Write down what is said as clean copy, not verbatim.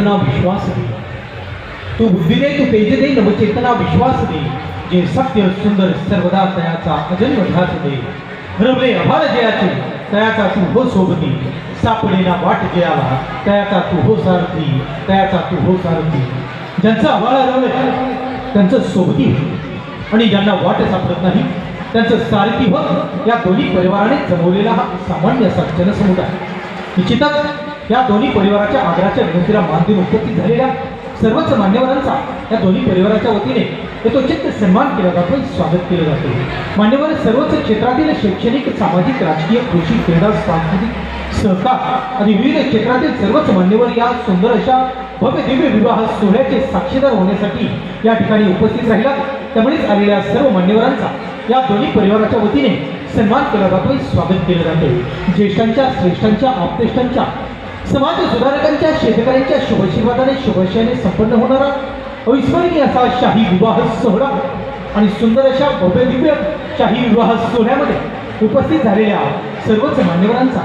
नवचेतना विश्वास दे, तू बुद्धी दे, तू तेज दे, नवचेतना विश्वास दे, जे सत्य सुंदर सर्वदा तयाचा अजन्म ध्यास दे, हरवले अभार जयाचे तयाचा तू हो सोबती, सापडेना वाट जयाला तयाचा तू हो सारथी, तयाचा तू हो सारथी. ज्यांचा आभाळ हरवले त्यांचं सोबती हो, आणि ज्यांना वाट सापडत नाही त्यांचं सारथी हो. या दोन्ही परिवाराने जमवलेला हा सामान्य असा जनसमुदाय. निश्चितच या दोन्ही परिवाराच्या आदराच्या विनंतीला मान देऊन उपस्थित झालेल्या सर्वच मान्यवरांचा या दोन्ही परिवाराच्या वतीने यथोचित सन्मान केला जातो, स्वागत केलं जाते. मान्यवर सर्वच क्षेत्रातील शैक्षणिक, सामाजिक, राजकीय, कृषी, क्रीडा, सांस्कृतिक, सहकार आदी विविध क्षेत्रातील सर्वच मान्यवर या सुंदर अशा भव्य दिव्य विवाह सोहळ्याचे साक्षीदार होण्यासाठी या ठिकाणी उपस्थित राहिला. त्यामुळेच आलेल्या सर्व मान्यवरांचा या दोन्ही परिवाराच्या वतीने सन्मान केला जातो, स्वागत केलं जाते. ज्येष्ठांच्या, श्रेष्ठांच्या, आपतेष्टांच्या, समाज सुधारकांच्या, शेतकऱ्यांच्या शुभाशीर्वादाने शुभाशयाने संपन्न होणारा अविस्मरणीय असा शाही विवाह सोहळा आणि सुंदर अशा भव्य दिव्य शाही विवाह सोहळ्यामध्ये उपस्थित झालेल्या सर्वच मान्यवरांचा